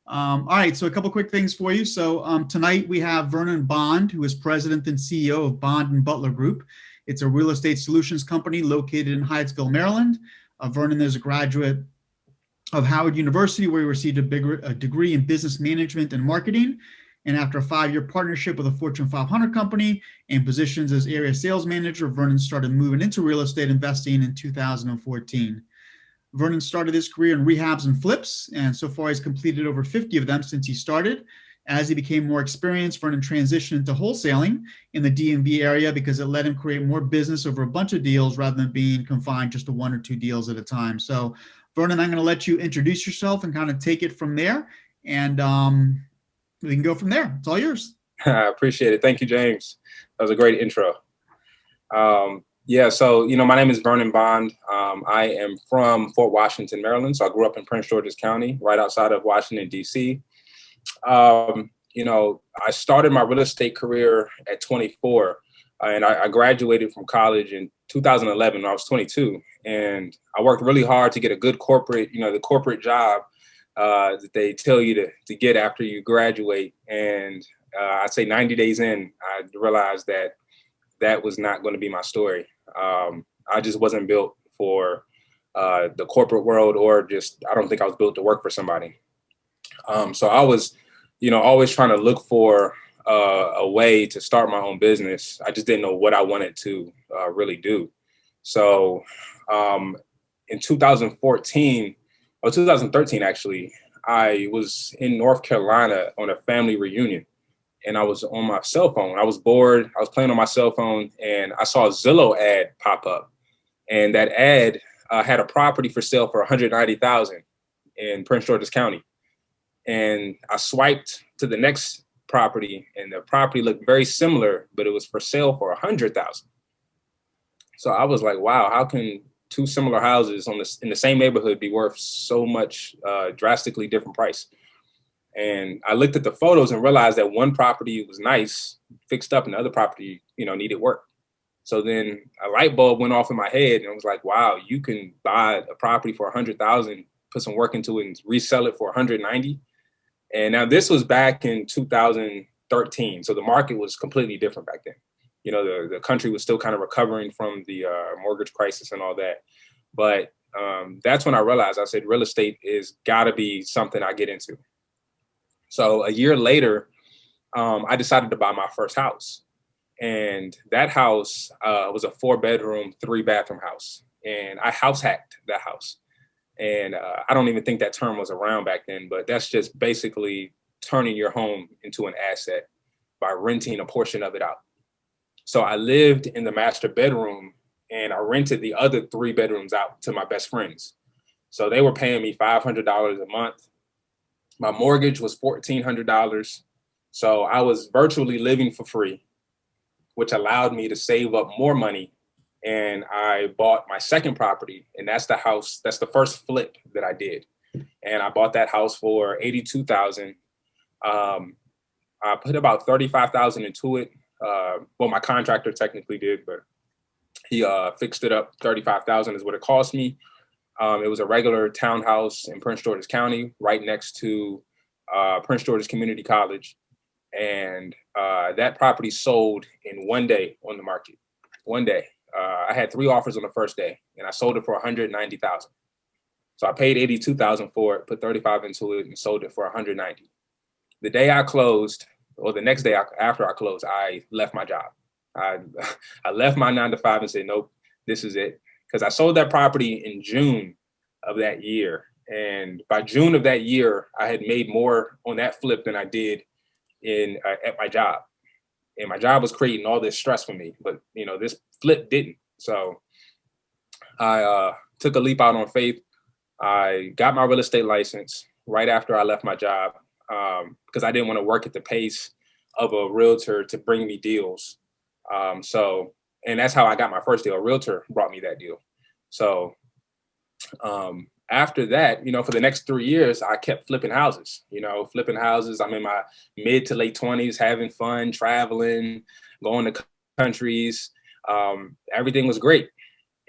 All right, so a couple quick things for you. So tonight we have Vernon Bond, who is president and CEO of Bond and Butler Group. It's a real estate solutions company located in Hyattsville, Maryland. Vernon is a graduate of Howard University, where he received a degree in business management and marketing. And after a 5-year partnership with a Fortune 500 company and positions as area sales manager, Vernon started moving into real estate investing in 2014. Vernon started his career in rehabs and flips, and so far he's completed over 50 of them since he started. As he became more experienced, Vernon transitioned into wholesaling in the DMV area because it let him create more business over a bunch of deals rather than being confined just to 1 or 2 deals at a time. So, Vernon, I'm going to let you introduce yourself and kind of take it from there, and we can go from there. It's all yours. I appreciate it. Thank you, James. That was a great intro. So, my name is Vernon Bond. I am from Fort Washington, Maryland. So I grew up in Prince George's County, right outside of Washington, D.C. I started my real estate career at 24, and I graduated from college in 2011 when I was 22. And I worked really hard to get a good corporate, the corporate job that they tell you to get after you graduate. And I'd say 90 days in, I realized that was not going to be my story. I just wasn't built for the corporate world, or I don't think I was built to work for somebody. So I was, always trying to look for a way to start my own business. I just didn't know what I wanted to really do. So in 2014 or 2013, actually, I was in North Carolina on a family reunion. And I was on my cell phone. I was bored. I was playing on my cell phone, and I saw a Zillow ad pop up. And that ad had a property for sale for $190,000 in Prince George's County. And I swiped to the next property, and the property looked very similar, but it was for sale for $100,000. So I was like, wow, how can 2 similar houses in the same neighborhood be worth so much drastically different price? And I looked at the photos and realized that one property was nice, fixed up, and the other property, needed work. So then a light bulb went off in my head, and I was like, wow, you can buy a property for $100,000, put some work into it, and resell it for $190,000. And now this was back in 2013. So the market was completely different back then. The country was still kind of recovering from the mortgage crisis and all that. But that's when I realized, I said, real estate is gotta be something I get into. So a year later, I decided to buy my first house. And that house was a 4-bedroom, 3-bathroom house. And I house hacked that house. And I don't even think that term was around back then, but that's just basically turning your home into an asset by renting a portion of it out. So I lived in the master bedroom, and I rented the other 3 bedrooms out to my best friends. So they were paying me $500 a month. My mortgage was $1,400. So I was virtually living for free, which allowed me to save up more money. And I bought my second property, and that's the house. That's the first flip that I did. And I bought that house for $82,000. I put about $35,000 into it. Well, my contractor technically did, but he fixed it up. $35,000 is what it cost me. It was a regular townhouse in Prince George's County, right next to Prince George's Community College. And that property sold in 1 day on the market. 1 day. I had 3 offers on the first day, and I sold it for $190,000. So I paid $82,000 for it, put $35,000 into it, and sold it for $190,000. The day I closed, or the next day after I closed, I left my job. I left my 9-to-5 and said, nope, this is it. Because I sold that property in June of that year. And by June of that year, I had made more on that flip than I did at my job. And my job was creating all this stress for me, but this flip didn't. So I took a leap out on faith. I got my real estate license right after I left my job because I didn't want to work at the pace of a realtor to bring me deals. And that's how I got my first deal. A realtor brought me that deal. So after that, for the next 3 years, I kept flipping houses, I'm in my mid to late 20s, having fun, traveling, going to countries. Everything was great.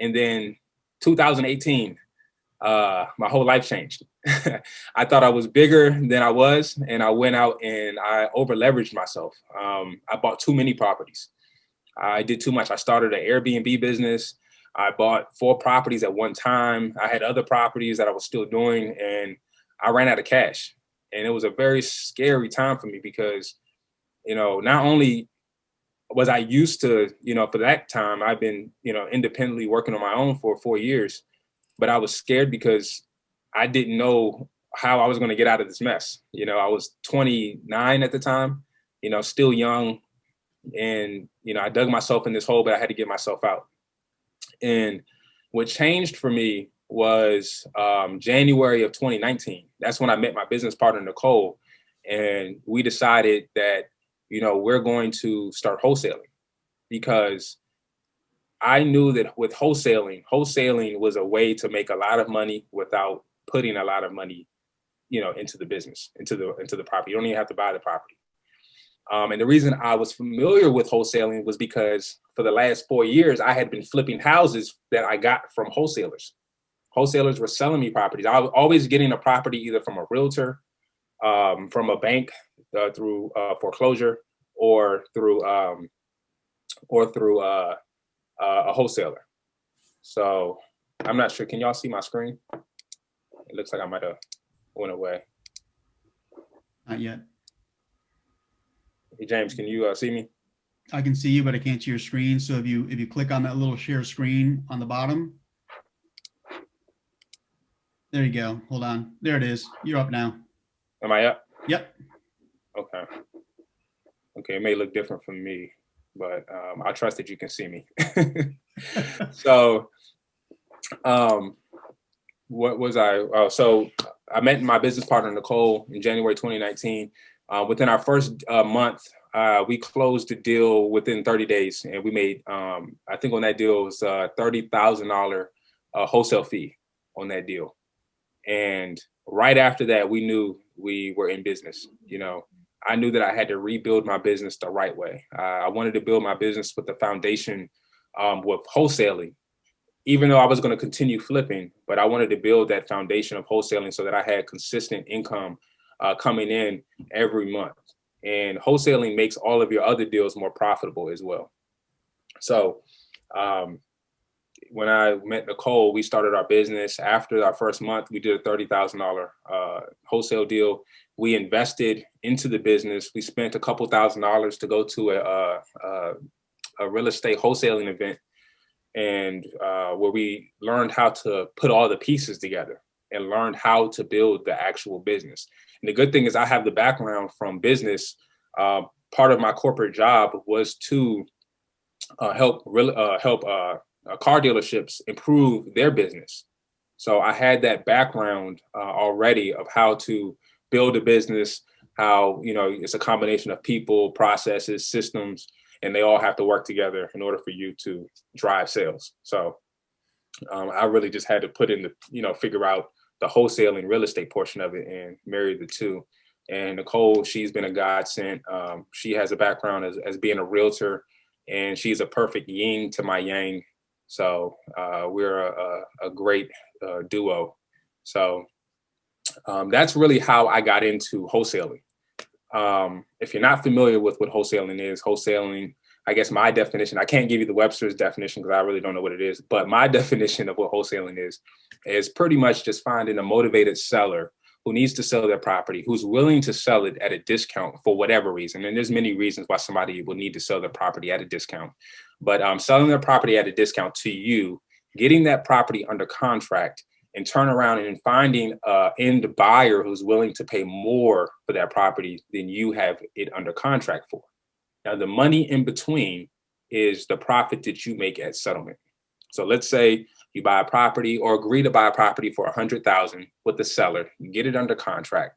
And then 2018, my whole life changed. I thought I was bigger than I was, and I went out and I over leveraged myself. I bought too many properties. I did too much. I started an Airbnb business. I bought 4 properties at one time. I had other properties that I was still doing, and I ran out of cash. And it was a very scary time for me because, not only was I used to, for that time, I've been, independently working on my own for 4 years, but I was scared because I didn't know how I was going to get out of this mess. I was 29 at the time, still young. And, I dug myself in this hole, but I had to get myself out. And what changed for me was January of 2019. That's when I met my business partner, Nicole. And we decided that, we're going to start wholesaling, because I knew that with wholesaling was a way to make a lot of money without putting a lot of money, into the business, into the property. You don't even have to buy the property. And the reason I was familiar with wholesaling was because for the last 4 years, I had been flipping houses that I got from wholesalers. Wholesalers were selling me properties. I was always getting a property either from a realtor, from a bank through foreclosure, or through a wholesaler. So I'm not sure. Can y'all see my screen? It looks like I might have went away. Not yet. Hey, James, can you see me? I can see you, but I can't see your screen. So if you click on that little share screen on the bottom, there you go. Hold on. There it is. You're up now. Am I up? Yep. Okay. Okay. It may look different from me, but I trust that you can see me. So, what was I? So I met my business partner, Nicole, in January 2019. Within our first month, we closed the deal within 30 days, and we made, I think on that deal, it was a $30,000 wholesale fee on that deal. And right after that, we knew we were in business. I knew that I had to rebuild my business the right way. I wanted to build my business with the foundation with wholesaling, even though I was going to continue flipping, but I wanted to build that foundation of wholesaling so that I had consistent income coming in every month. And wholesaling makes all of your other deals more profitable as well. So when I met Nicole, we started our business. After our first month, we did a $30,000 wholesale deal. We invested into the business. We spent a couple $1,000s to go to a real estate wholesaling event, and where we learned how to put all the pieces together and learned how to build the actual business. And the good thing is I have the background from business. Part of my corporate job was to help car dealerships improve their business. So I had that background already of how to build a business, how, it's a combination of people, processes, systems, and they all have to work together in order for you to drive sales. So I really just had to put in the, figure out the wholesaling real estate portion of it and marry the two. And Nicole, she's been a godsend. She has a background as being a realtor, and she's a perfect yin to my yang. So we're a great duo. So that's really how I got into wholesaling. If you're not familiar with what wholesaling, I guess my definition, I can't give you the Webster's definition because I really don't know what it is, but my definition of what wholesaling is pretty much just finding a motivated seller who needs to sell their property, who's willing to sell it at a discount for whatever reason. And there's many reasons why somebody will need to sell their property at a discount, but selling their property at a discount to you, getting that property under contract, and turn around and finding an end buyer who's willing to pay more for that property than you have it under contract for. Now, the money in between is the profit that you make at settlement. So let's say you buy a property or agree to buy a property for $100,000 with the seller, you get it under contract.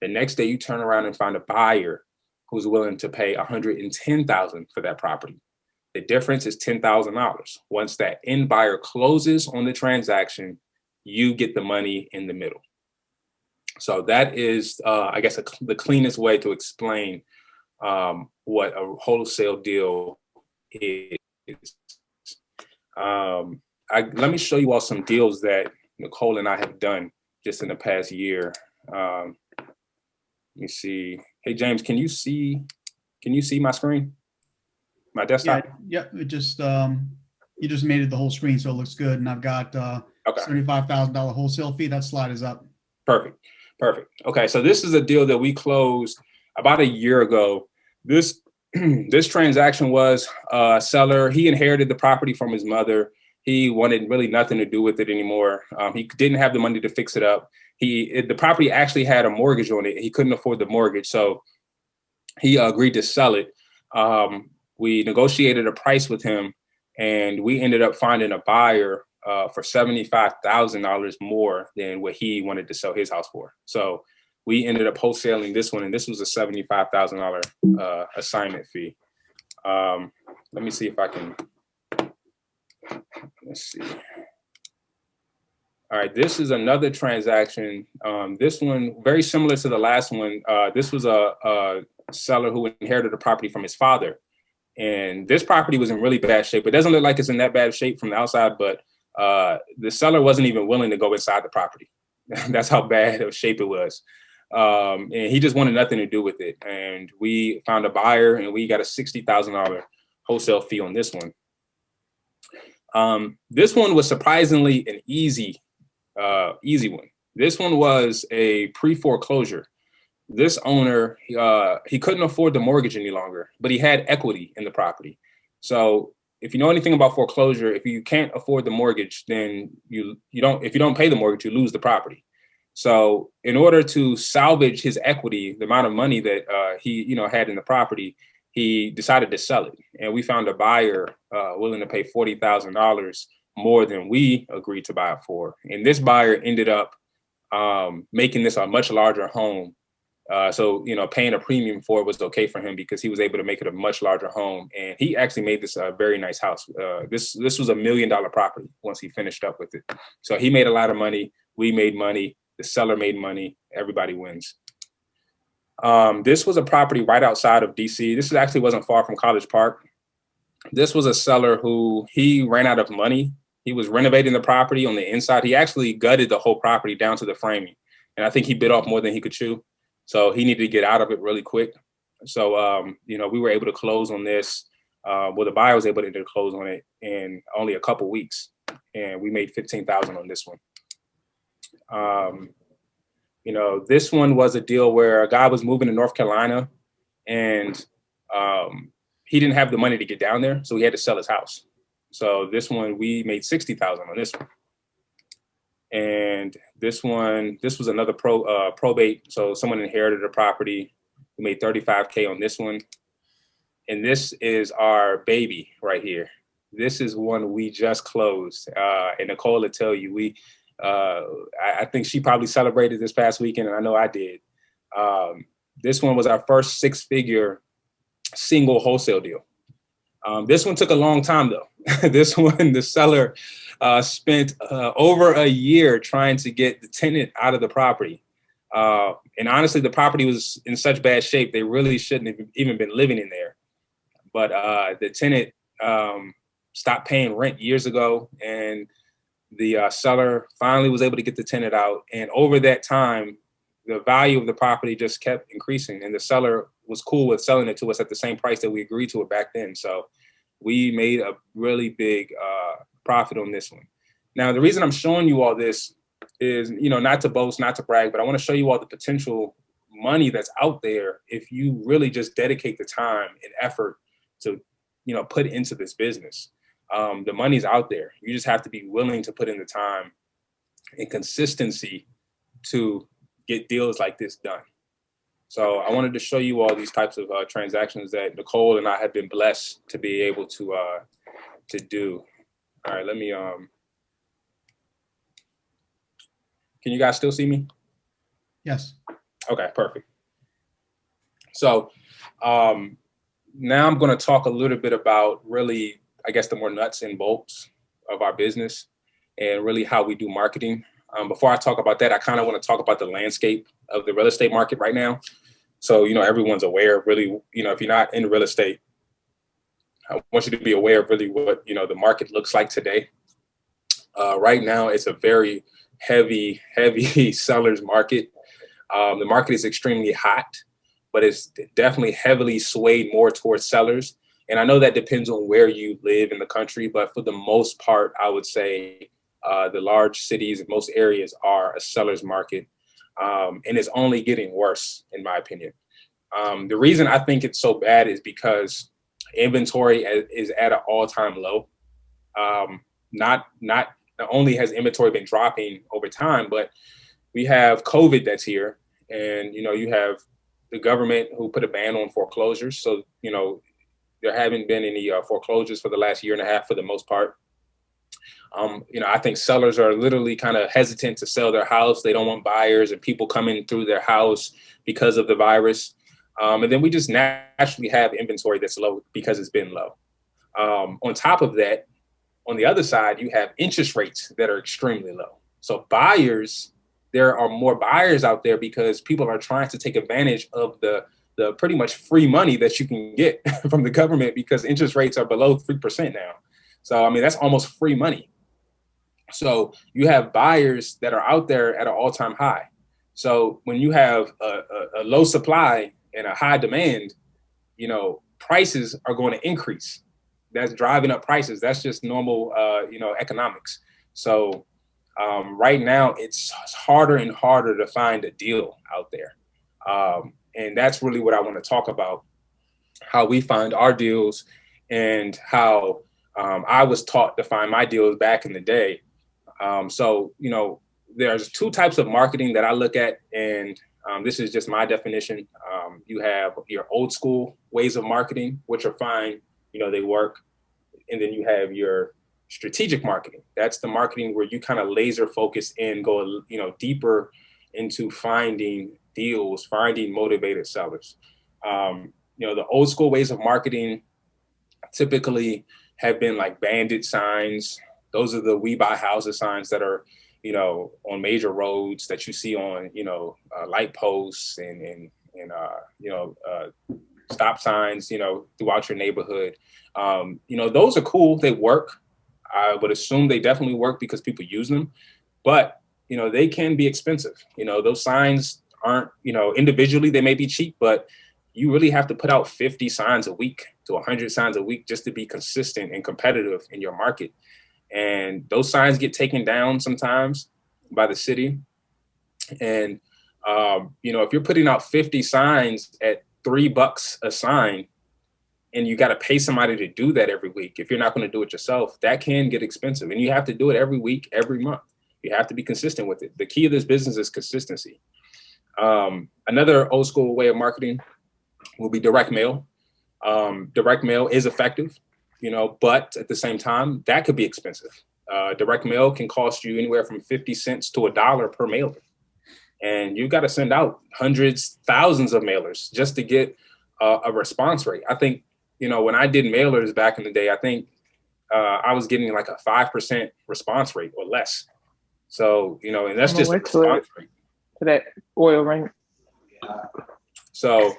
The next day you turn around and find a buyer who's willing to pay $110,000 for that property. The difference is $10,000. Once that end buyer closes on the transaction, you get the money in the middle. So that is, I guess, the cleanest way to explain what a wholesale deal is. Let me show you all some deals that Nicole and I have done just in the past year. Let me see. Hey, James, can you see my screen? My desktop? Yeah. It just, you just made it the whole screen, so it looks good. And I've got Okay. $75,000 wholesale fee. That slide is up. Perfect. Okay, so this is a deal that we closed about a year ago. This this transaction was a seller. He inherited the property from his mother. He wanted really nothing to do with it anymore. He didn't have the money to fix it up. The property actually had a mortgage on it. He couldn't afford the mortgage, so he agreed to sell it. We negotiated a price with him, and we ended up finding a buyer for $75,000 more than what he wanted to sell his house for. So we ended up wholesaling this one, and this was a $75,000 assignment fee. Let me see if I can. Let's see. All right, this is another transaction. This one, very similar to the last one. This was a seller who inherited the property from his father. And this property was in really bad shape. It doesn't look like it's in that bad shape from the outside, but the seller wasn't even willing to go inside the property. That's how bad of shape it was. And he just wanted nothing to do with it. And we found a buyer, and we got a $60,000 wholesale fee on this one. This one was surprisingly an easy one. This one was a pre-foreclosure. This owner, he couldn't afford the mortgage any longer, but he had equity in the property. So if you know anything about foreclosure, if you can't afford the mortgage, then if you don't pay the mortgage, you lose the property. So in order to salvage his equity, the amount of money that he had in the property, he decided to sell it. And we found a buyer willing to pay $40,000 more than we agreed to buy it for. And this buyer ended up making this a much larger home. So paying a premium for it was okay for him because he was able to make it a much larger home. And he actually made this a very nice house. This was $1 million property once he finished up with it. So he made a lot of money. We made money. The seller made money. Everybody wins. This was a property right outside of DC. This actually wasn't far from College Park. This was a seller who he ran out of money. He was renovating the property on the inside. He actually gutted the whole property down to the framing. And I think he bit off more than he could chew. So he needed to get out of it really quick. So, we were able to close on this. The buyer was able to close on it in only a couple weeks. And we made $15,000 on this one. This one was a deal where a guy was moving to North Carolina, and he didn't have the money to get down there. So he had to sell his house. So this one, we made $60,000 on this one. And this was another probate. So someone inherited a property. We made $35K on this one. And this is our baby right here. This is one we just closed. And Nicole will tell you, I think she probably celebrated this past weekend, and I know I did. This one was our first 6-figure single wholesale deal. This one took a long time, though. This one, the seller spent over a year trying to get the tenant out of the property. And honestly, the property was in such bad shape, they really shouldn't have even been living in there. But the tenant stopped paying rent years ago, and the seller finally was able to get the tenant out. And over that time, the value of the property just kept increasing. And the seller was cool with selling it to us at the same price that we agreed to it back then. So we made a really big profit on this one. Now, the reason I'm showing you all this is, not to boast, not to brag, but I want to show you all the potential money that's out there if you really just dedicate the time and effort to, put into this business. The money's out there. You just have to be willing to put in the time and consistency to get deals like this done. So I wanted to show you all these types of transactions that Nicole and I have been blessed to be able to do. All right, let me, can you guys still see me? Yes. Okay, perfect. So now I'm going to talk a little bit about really, I guess, the more nuts and bolts of our business and really how we do marketing. Before I talk about that, I kind of want to talk about the landscape of the real estate market right now. So, everyone's aware of really, if you're not in real estate, I want you to be aware of really what, the market looks like today. Right now, it's a very heavy seller's market. The market is extremely hot, but it's definitely heavily swayed more towards sellers. And I know that depends on where you live in the country, but for the most part, I would say the large cities and most areas are a seller's market. And it's only getting worse, in my opinion. The reason I think it's so bad is because inventory is at an all-time low. Not only has inventory been dropping over time, but we have COVID that's here, and you have the government who put a ban on foreclosures. So there haven't been any foreclosures for the last year and a half for the most part. I think sellers are literally kind of hesitant to sell their house. They don't want buyers and people coming through their house because of the virus. And then we just naturally have inventory that's low because it's been low. On top of that, on the other side, you have interest rates that are extremely low. So there are more buyers out there because people are trying to take advantage of the pretty much free money that you can get from the government because interest rates are below 3% now. So, I mean, that's almost free money. So you have buyers that are out there at an all-time high. So when you have a low supply and a high demand, prices are going to increase. That's driving up prices. That's just normal, economics. So right now it's harder and harder to find a deal out there. And that's really what I want to talk about, how we find our deals and how I was taught to find my deals back in the day. So there's two types of marketing that I look at, and this is just my definition. You have your old school ways of marketing, which are fine, they work. And then you have your strategic marketing. That's the marketing where you kind of laser focus and go, deeper into finding deals, finding motivated sellers. The old school ways of marketing typically have been like bandit signs. Those are the "We Buy Houses" signs that are, on major roads that you see on, light posts and stop signs, throughout your neighborhood. Those are cool. They work. I would assume they definitely work because people use them, but, they can be expensive. Those signs aren't, individually, they may be cheap, but you really have to put out 50 signs a week to 100 signs a week just to be consistent and competitive in your market. And those signs get taken down sometimes by the city. And, if you're putting out 50 signs at $3 a sign, and you got to pay somebody to do that every week, if you're not going to do it yourself, that can get expensive. And you have to do it every week, every month. You have to be consistent with it. The key of this business is consistency. Another old school way of marketing will be direct mail. Direct mail is effective, but at the same time, that could be expensive. Direct mail can cost you anywhere from 50 cents to $1 per mailer. And you've got to send out hundreds, thousands of mailers just to get a response rate. I think, when I did mailers back in the day, I think I was getting like a 5% response rate or less. So, and that's just a response rate. To that oil ring. So,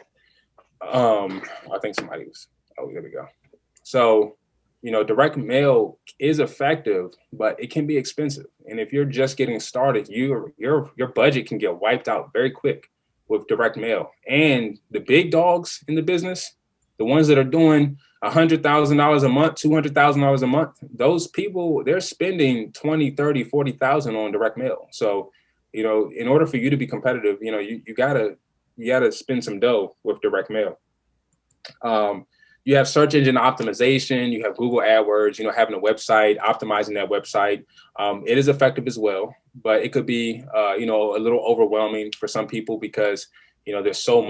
I think somebody was, there we go. So, direct mail is effective, but it can be expensive. And if you're just getting started, your budget can get wiped out very quick with direct mail. And the big dogs in the business, the ones that are doing $100,000 a month, $200,000 a month, those people, they're spending 20, 30, 40,000 on direct mail. So, in order for you to be competitive, you gotta spend some dough with direct mail. You have search engine optimization, you have Google AdWords, having a website, optimizing that website. It is effective as well, but it could be, a little overwhelming for some people because, there's so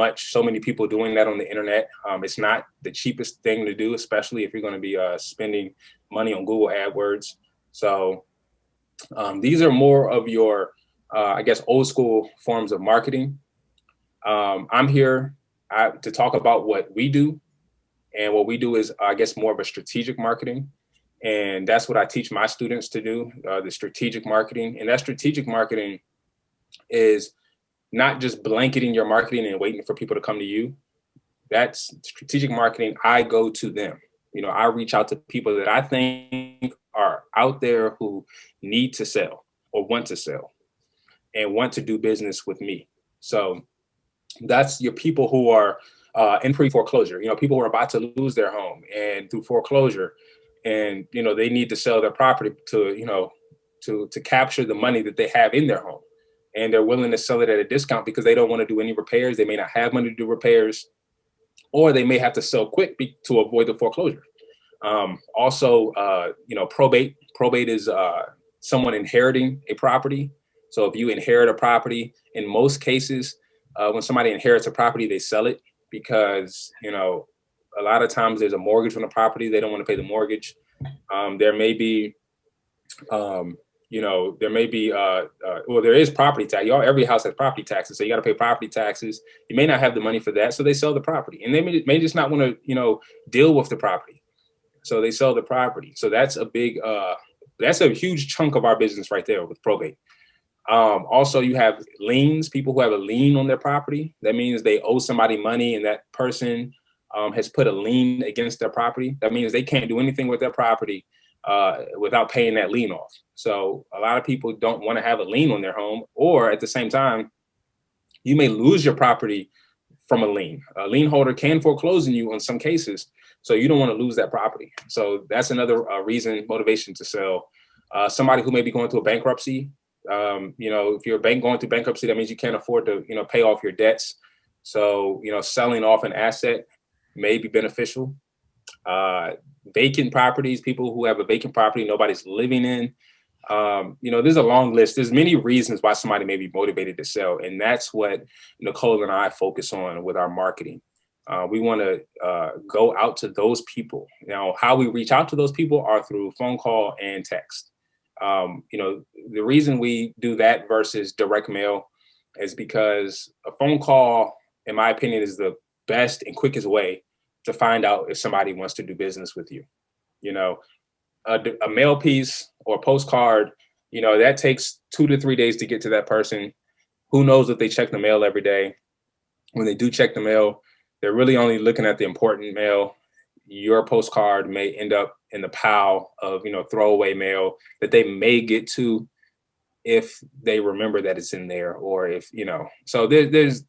many people doing that on the internet. It's not the cheapest thing to do, especially if you're going to be spending money on Google AdWords. So these are more of your, old school forms of marketing. I'm here to talk about what we do. And what we do is, more of a strategic marketing. And that's what I teach my students to do, the strategic marketing. And that strategic marketing is not just blanketing your marketing and waiting for people to come to you. That's strategic marketing. I go to them. I reach out to people that I think are out there who need to sell or want to sell. and want to do business with me. So that's your people who are in pre-foreclosure, people who are about to lose their home and through foreclosure, and, they need to sell their property to capture the money that they have in their home. And they're willing to sell it at a discount because they don't want to do any repairs. They may not have money to do repairs, or they may have to sell quick to avoid the foreclosure. Also, probate. Probate is someone inheriting a property. So if you inherit a property, in most cases, when somebody inherits a property, they sell it because, a lot of times there's a mortgage on the property. They don't want to pay the mortgage. There may be, there is property tax. Every house has property taxes. So you got to pay property taxes. You may not have the money for that. So they sell the property, and they may just not want to, deal with the property. So they sell the property. So that's that's a huge chunk of our business right there with probate. Also, you have liens, people who have a lien on their property. That means they owe somebody money, and that person has put a lien against their property. That means they can't do anything with their property without paying that lien off. So a lot of people don't want to have a lien on their home, or at the same time, you may lose your property from a lien. A lien holder can foreclose on you in some cases, so you don't want to lose that property. So that's another motivation to sell. Somebody who may be going through a bankruptcy. If you're a bank going through bankruptcy, that means you can't afford to, pay off your debts. So, selling off an asset may be beneficial. Vacant properties, people who have a vacant property nobody's living in. There's a long list. There's many reasons why somebody may be motivated to sell. And that's what Nicole and I focus on with our marketing. We want to go out to those people. Now, how we reach out to those people are through phone call and text. The reason we do that versus direct mail is because a phone call, in my opinion, is the best and quickest way to find out if somebody wants to do business with you. A mail piece or a postcard, that takes 2 to 3 days to get to that person. Who knows if they check the mail every day? When they do check the mail, they're really only looking at the important mail. Your postcard may end up in the pile of, throwaway mail that they may get to if they remember that it's in there, or if, so there's,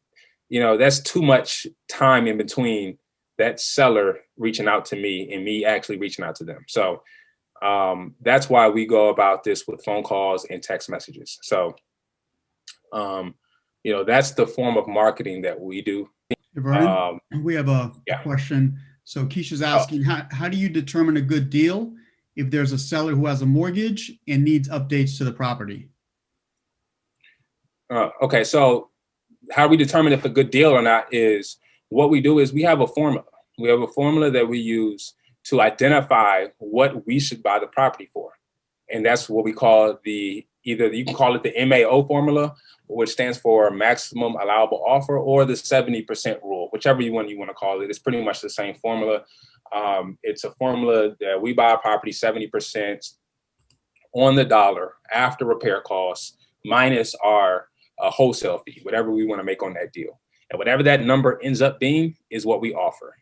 that's too much time in between that seller reaching out to me and me actually reaching out to them. So that's why we go about this with phone calls and text messages. So, that's the form of marketing that we do. Vernon, we have a question. So Keisha's asking, how do you determine a good deal if there's a seller who has a mortgage and needs updates to the property? Okay, so how we determine if a good deal or not is what we do is we have a formula. We have a formula that we use to identify what we should buy the property for. And that's what we call either you can call it the MAO formula, which stands for maximum allowable offer, or the 70% rule, whichever one you want to call it. It's pretty much the same formula. It's a formula that we buy a property 70% on the dollar after repair costs minus our wholesale fee, whatever we want to make on that deal. And whatever that number ends up being is what we offer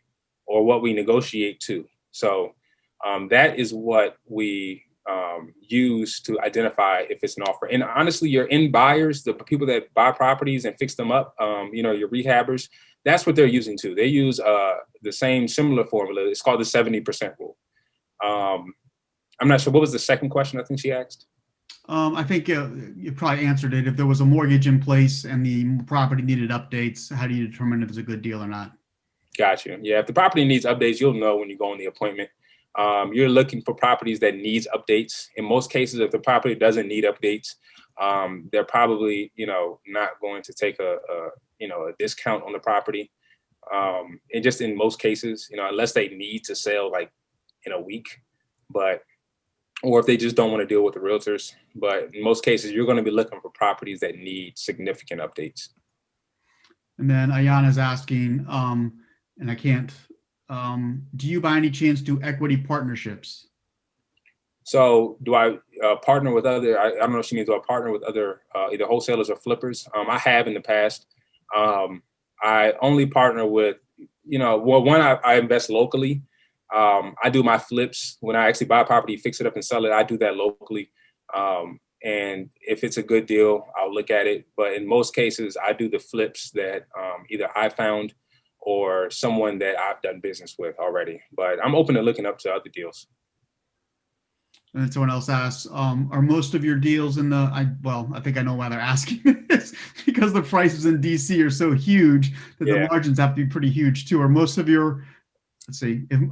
or what we negotiate to. So that is what we use to identify if it's an offer. And honestly, your end buyers, the people that buy properties and fix them up, your rehabbers, that's what they're using too. They use the same similar formula. It's called the 70% rule. I'm not sure. What was the second question I think she asked? I think you probably answered it. If there was a mortgage in place and the property needed updates, how do you determine if it's a good deal or not? Gotcha. Yeah, if the property needs updates, you'll know when you go on the appointment. You're looking for properties that needs updates. In most cases, if the property doesn't need updates, they're probably, not going to take a discount on the property. And just in most cases, unless they need to sell like in a week, or if they just don't want to deal with the realtors. But in most cases, you're going to be looking for properties that need significant updates. And then Ayana's asking, and I can't, do you by any chance do equity partnerships? So do I partner with other, I don't know if she means do I partner with other either wholesalers or flippers? I have in the past. I only partner with, one, I invest locally. I do my flips when I actually buy a property, fix it up and sell it. I do that locally. And if it's a good deal, I'll look at it. But in most cases, I do the flips that either I found or someone that I've done business with already. But I'm open to looking up to other deals. And then someone else asks, are most of your deals in the, I think I know why they're asking this, because the prices in DC are so huge that the margins have to be pretty huge too. Are most of your,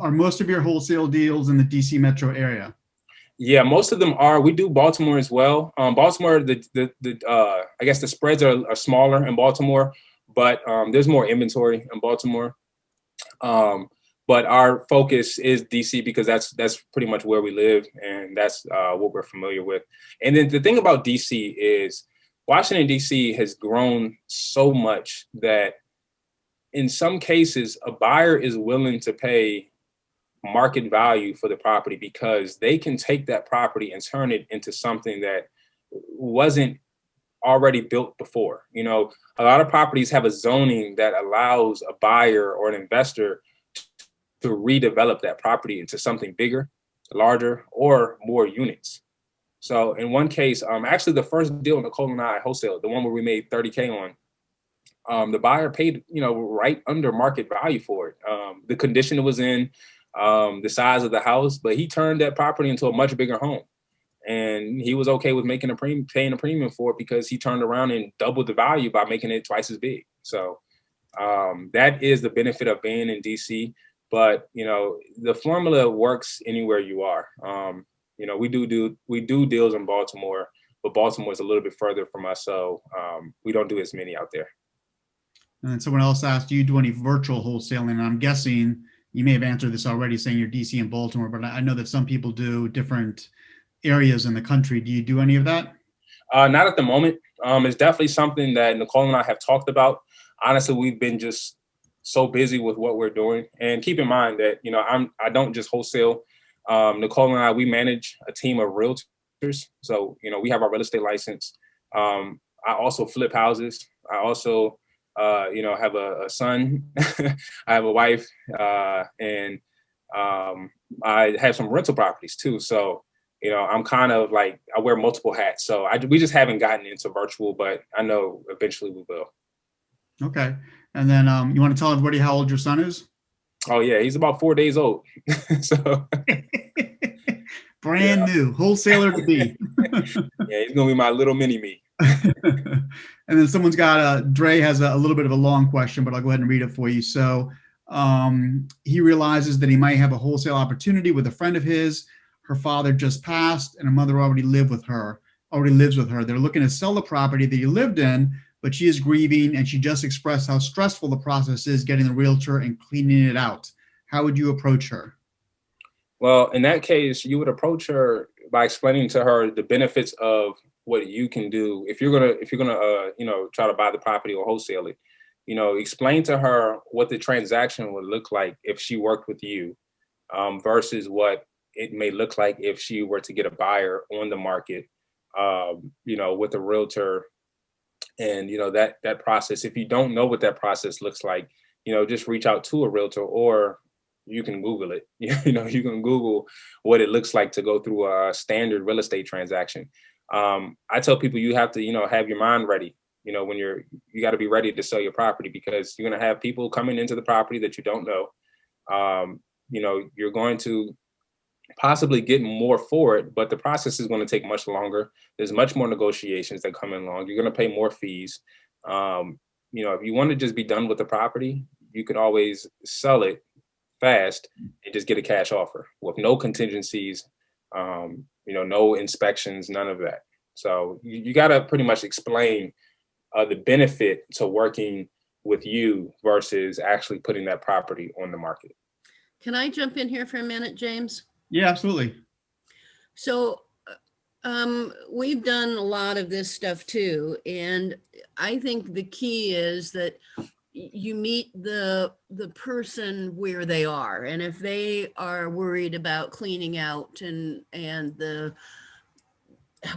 are most of your wholesale deals in the DC metro area? Yeah, most of them are. We do Baltimore as well. Baltimore, I guess the spreads are smaller in Baltimore, but there's more inventory in Baltimore. But our focus is DC because that's pretty much where we live, and that's what we're familiar with. And then the thing about DC is Washington, DC has grown so much that in some cases, a buyer is willing to pay market value for the property because they can take that property and turn it into something that wasn't already built before. You know, a lot of properties have a zoning that allows a buyer or an investor to redevelop that property into something bigger, larger, or more units. So in one case, actually the first deal Nicole and I wholesale, the one where we made 30K on, the buyer paid, right under market value for it. The condition it was in, the size of the house, but he turned that property into a much bigger home. And he was okay with paying a premium for it because he turned around and doubled the value by making it twice as big. So that is the benefit of being in DC. But, the formula works anywhere you are. We do deals in Baltimore, but Baltimore is a little bit further from us. So we don't do as many out there. And then someone else asked, do you do any virtual wholesaling? And I'm guessing you may have answered this already saying you're DC and Baltimore, but I know that some people do different areas in the country. Do you do any of that? Not at the moment. It's definitely something that Nicole and I have talked about. Honestly, we've been just so busy with what we're doing. And keep in mind that, I don't just wholesale. Nicole and I, we manage a team of realtors. So, we have our real estate license. I also flip houses. I also, have a son. I have a wife, and I have some rental properties too. So, I'm kind of like, I wear multiple hats. So we just haven't gotten into virtual, but I know eventually we will. Okay. And then you want to tell everybody how old your son is? Oh yeah, he's about 4 days old. So brand new wholesaler to be. Yeah, he's gonna be my little mini me. And then someone's got Dre has a little bit of a long question, but I'll go ahead and read it for you. So he realizes that he might have a wholesale opportunity with a friend of his. Her father just passed, and her mother already lives with her. They're looking to sell the property that he lived in, but she is grieving, and she just expressed how stressful the process is getting the realtor and cleaning it out. How would you approach her? Well, in that case, you would approach her by explaining to her the benefits of what you can do if you're gonna try to buy the property or wholesale it. Explain to her what the transaction would look like if she worked with you, versus what it may look like if she were to get a buyer on the market, with a realtor. And that process, if you don't know what that process looks like, just reach out to a realtor, or you can Google it. You can Google what it looks like to go through a standard real estate transaction. I tell people you have to have your mind ready. When you got to be ready to sell your property, because you're going to have people coming into the property that you don't know. You're going to possibly get more for it, but the process is going to take much longer. There's much more negotiations that come along. You're going to pay more fees. If you want to just be done with the property, you can always sell it fast and just get a cash offer with no contingencies, no inspections, none of that. So you got to pretty much explain the benefit to working with you versus actually putting that property on the market. Can I jump in here for a minute, James? Yeah, absolutely. So we've done a lot of this stuff too. And I think the key is that you meet the person where they are. And if they are worried about cleaning out and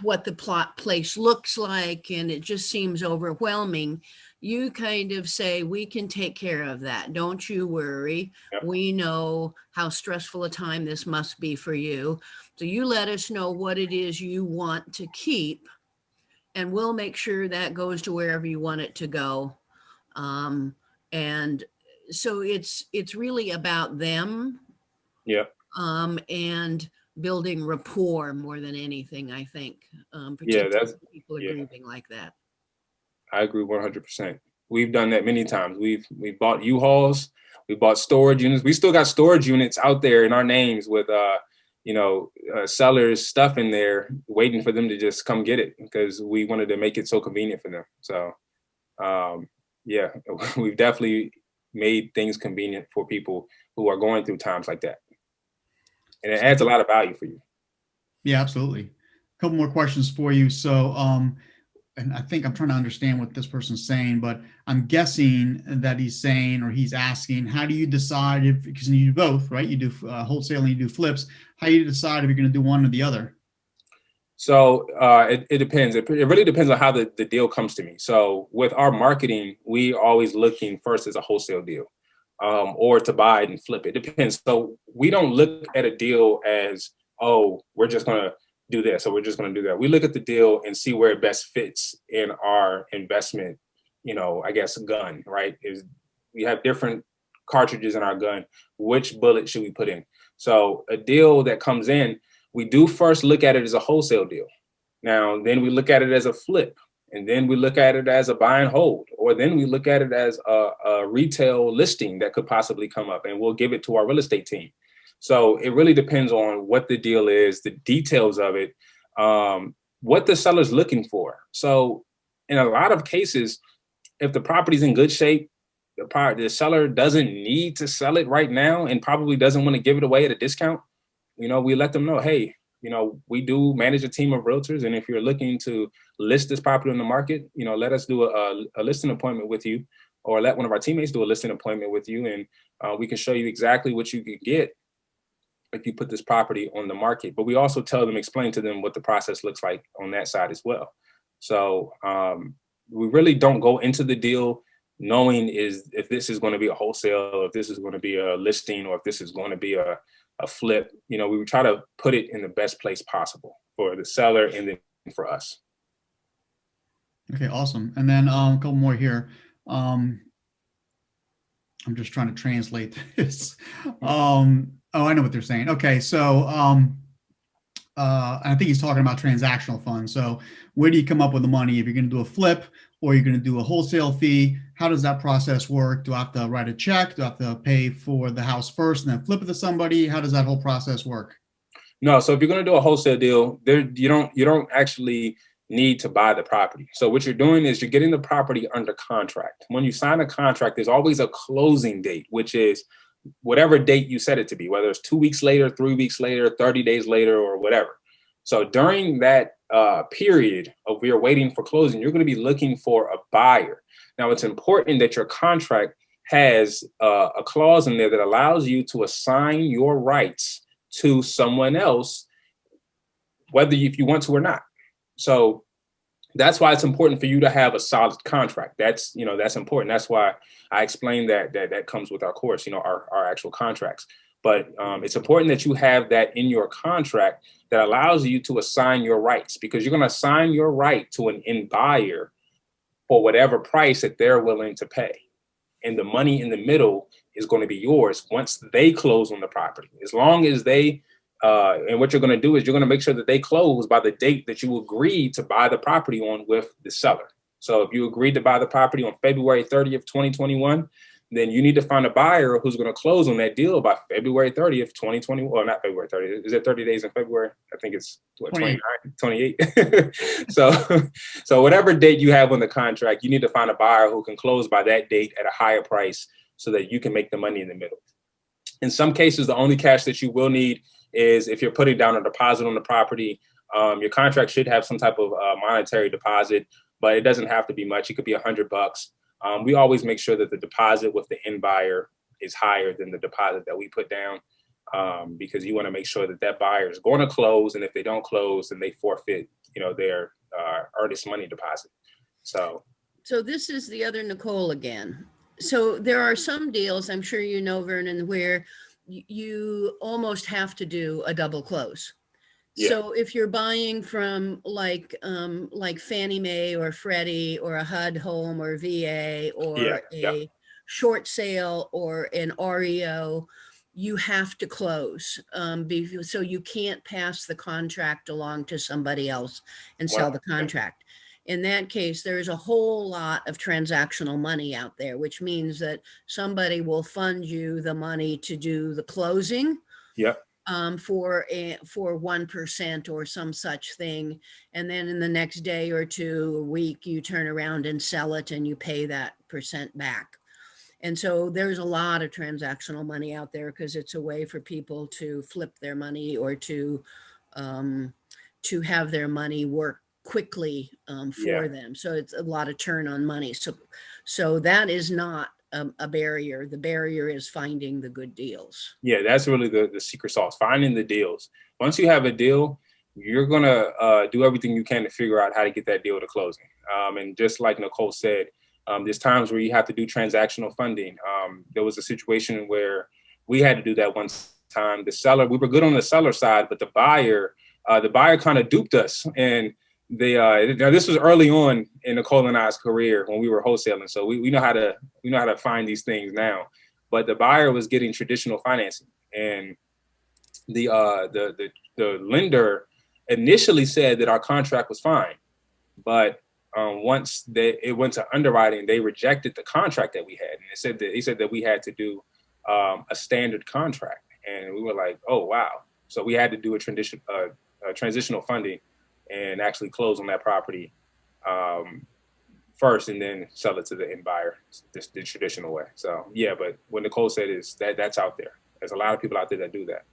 what the place looks like, and it just seems overwhelming, you kind of say, we can take care of that. Don't you worry. Yep. We know how stressful a time this must be for you. So you let us know what it is you want to keep, and we'll make sure that goes to wherever you want it to go. And so it's really about them, Yeah. and building rapport more than anything, I think. Yeah, Particularly that's, when people are yeah, grieving like that. I agree 100%. We've done that many times. We've bought U-Hauls, we bought storage units. We still got storage units out there in our names with, sellers' stuff in there, waiting for them to just come get it because we wanted to make it so convenient for them. So, yeah, we've definitely made things convenient for people who are going through times like that. And it adds a lot of value for you. Yeah, absolutely. A couple more questions for you. So, and I think I'm trying to understand what this person's saying, but I'm guessing that he's saying, or he's asking, how do you decide if, because you do both, right? You do wholesaling, you do flips. How do you decide if you're going to do one or the other? So it depends. It really depends on how the deal comes to me. So with our marketing, we always looking first as a wholesale deal, or to buy it and flip it. Depends. So we don't look at a deal as, oh, we're just going to do this, or we're just going to do that. We look at the deal and see where it best fits in our investment, I guess, gun, right? We have different cartridges in our gun. Which bullet should we put in? So a deal that comes in, we do first look at it as a wholesale deal. Now, then we look at it as a flip, and then we look at it as a buy and hold, or then we look at it as a retail listing that could possibly come up, and we'll give it to our real estate team. So it really depends on what the deal is, the details of it, what the seller's looking for. So in a lot of cases, if the property's in good shape, the seller doesn't need to sell it right now and probably doesn't want to give it away at a discount, we let them know, hey, we do manage a team of realtors. And if you're looking to list this property on the market, let us do a listing appointment with you, or let one of our teammates do a listing appointment with you. And we can show you exactly what you could get if you put this property on the market. But we also explain to them what the process looks like on that side as well. So we really don't go into the deal knowing if this is going to be a wholesale, or if this is going to be a listing, or if this is going to be a flip. We would try to put it in the best place possible for the seller and then for us. Okay, awesome. And then a couple more here. I'm just trying to translate this. I know what they're saying. Okay, so I think he's talking about transactional funds. So where do you come up with the money if you're going to do a flip or you're going to do a wholesale fee? How does that process work? Do I have to write a check? Do I have to pay for the house first and then flip it to somebody? How does that whole process work? No, so if you're going to do a wholesale deal, you don't actually need to buy the property. So what you're doing is you're getting the property under contract. When you sign a contract, there's always a closing date, which is whatever date you set it to be, whether it's 2 weeks later, 3 weeks later, 30 days later, or whatever. So during that period of we are waiting for closing, you're going to be looking for a buyer. Now, it's important that your contract has a clause in there that allows you to assign your rights to someone else, if you want to or not. So that's why it's important for you to have a solid contract. That's important. That's why I explained that comes with our course, our actual contracts. But it's important that you have that in your contract that allows you to assign your rights, because you're going to assign your right to an end buyer for whatever price that they're willing to pay. And the money in the middle is going to be yours once they close on the property. As long as they and what you're going to do is you're going to make sure that they close by the date that you agreed to buy the property on with the seller. So if you agreed to buy the property on February 30th, 2021, then you need to find a buyer who's going to close on that deal by February 30th, 2021. Well, not February 30th. Is it 30 days in February? I think it's 28. So whatever date you have on the contract, you need to find a buyer who can close by that date at a higher price so that you can make the money in the middle. In some cases, the only cash that you will need is if you're putting down a deposit on the property. Your contract should have some type of monetary deposit, but it doesn't have to be much. It could be $100. We always make sure that the deposit with the end buyer is higher than the deposit that we put down, because you want to make sure that buyer is going to close. And if they don't close, then they forfeit, their earnest money deposit. So So this is the other Nicole again. So there are some deals, I'm sure you know, Vernon, where you almost have to do a double close. Yeah. So if you're buying from like Fannie Mae or Freddie or a HUD home or VA or a short sale or an REO, you have to close. So you can't pass the contract along to somebody else and sell the contract. In that case, there's a whole lot of transactional money out there, which means that somebody will fund you the money to do the closing. Yep. For 1% or some such thing. And then in the next day or two, a week, you turn around and sell it and you pay that percent back. And so there's a lot of transactional money out there because it's a way for people to flip their money or to have their money work quickly for them. So it's a lot of turn on money. So that is not a barrier. The barrier is finding the good deals. Yeah, that's really the secret sauce, finding the deals. Once you have a deal, you're going to do everything you can to figure out how to get that deal to closing. And just like Nicole said, there's times where you have to do transactional funding. There was a situation where we had to do that one time. The seller, we were good on the seller side, but the buyer kind of duped us. And now this was early on in Nicole and I's career when we were wholesaling. So we know how to find these things now. But the buyer was getting traditional financing, and the lender initially said that our contract was fine, but once it went to underwriting, they rejected the contract that we had, and he said that we had to do a standard contract, and we were like, oh wow! So we had to do a transitional funding and actually close on that property first, and then sell it to the end buyer the traditional way. So yeah, but what Nicole said is that's out there. There's a lot of people out there that do that.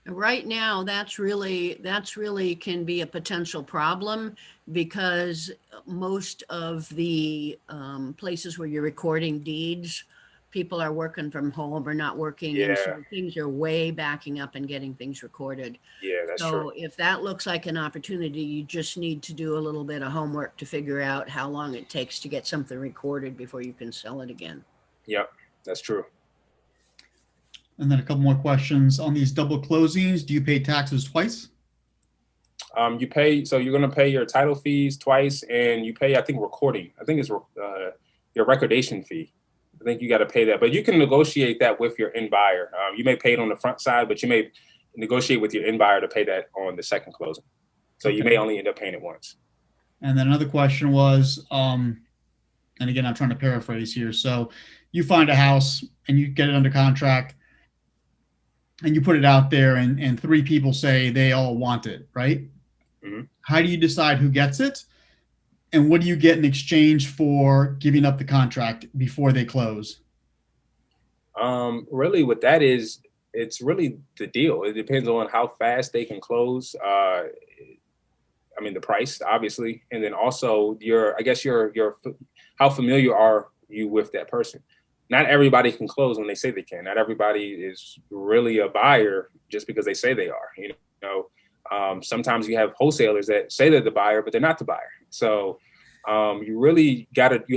Right now, that's really can be a potential problem because most of the places where you're recording deeds, people are working from home or not working, and so things are way backing up and getting things recorded. Yeah, that's true. So if that looks like an opportunity, you just need to do a little bit of homework to figure out how long it takes to get something recorded before you can sell it again. Yep, that's true. And then a couple more questions on these double closings. Do you pay taxes twice? You pay, so you're going to pay your title fees twice, and you pay, I think, recording. I think it's your recordation fee. I think you got to pay that, but you can negotiate that with your end buyer. You may pay it on the front side, but you may negotiate with your end buyer to pay that on the second closing. So you may only end up paying it once. And then another question was, and again, I'm trying to paraphrase here. So you find a house and you get it under contract and you put it out there, and 3 people say they all want it, right? Mm-hmm. How do you decide who gets it? And what do you get in exchange for giving up the contract before they close? Really what that is, it's really the deal. It depends on how fast they can close. I mean, the price, obviously. And then also how familiar are you with that person? Not everybody can close when they say they can. Not everybody is really a buyer just because they say they are. You know, sometimes you have wholesalers that say they're the buyer, but they're not the buyer. So you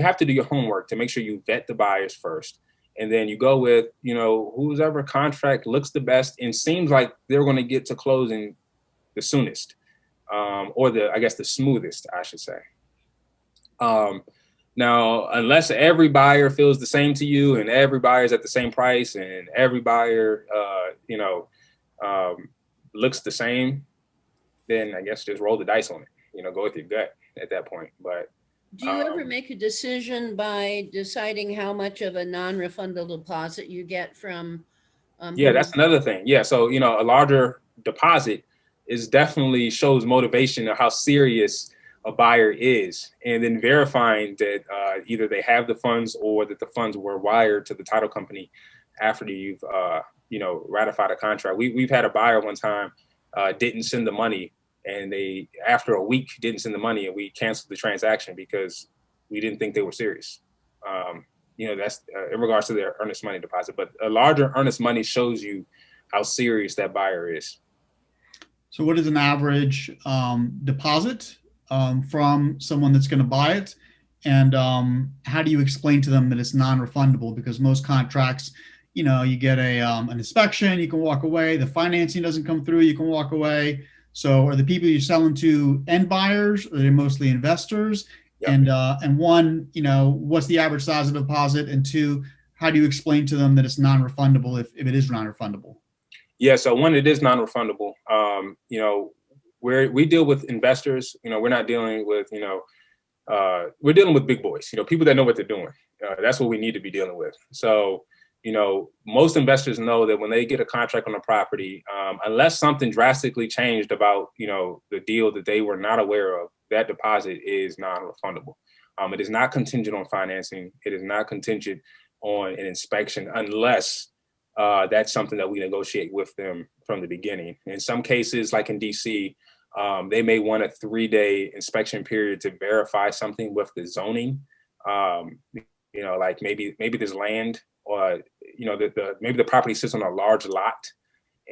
have to do your homework to make sure you vet the buyers first. And then you go with, whoever contract looks the best and seems like they're going to get to closing the soonest, or the smoothest, I should say. Now, unless every buyer feels the same to you and every buyer is at the same price and every buyer, looks the same, then I guess just roll the dice on it. Go with your gut at that point. But do you ever make a decision by deciding how much of a non-refundable deposit you get from? Yeah, that's another thing. Yeah, so a larger deposit definitely shows motivation of how serious a buyer is, and then verifying that either they have the funds or that the funds were wired to the title company after you've ratified a contract. We've had a buyer one time didn't send the money, and they after a week didn't send the money, and we canceled the transaction because we didn't think they were serious. That's in regards to their earnest money deposit, but a larger earnest money shows you how serious that buyer is. So what is an average deposit from someone that's going to buy it? And how do you explain to them that it's non-refundable? Because most contracts, you get an inspection, you can walk away. The financing doesn't come through, you can walk away. So are the people you're selling to end buyers, or are they mostly investors? Yep. And one, what's the average size of the deposit? And two, how do you explain to them that it's non-refundable if it is non-refundable? Yeah, so one, it is non-refundable. We deal with investors. We're not dealing with, we're dealing with big boys, people that know what they're doing. That's what we need to be dealing with. So, most investors know that when they get a contract on a property, unless something drastically changed about, the deal that they were not aware of, that deposit is non-refundable. It is not contingent on financing. It is not contingent on an inspection unless that's something that we negotiate with them from the beginning. In some cases, like in DC, they may want a 3-day inspection period to verify something with the zoning. Like maybe there's land, or maybe the property sits on a large lot,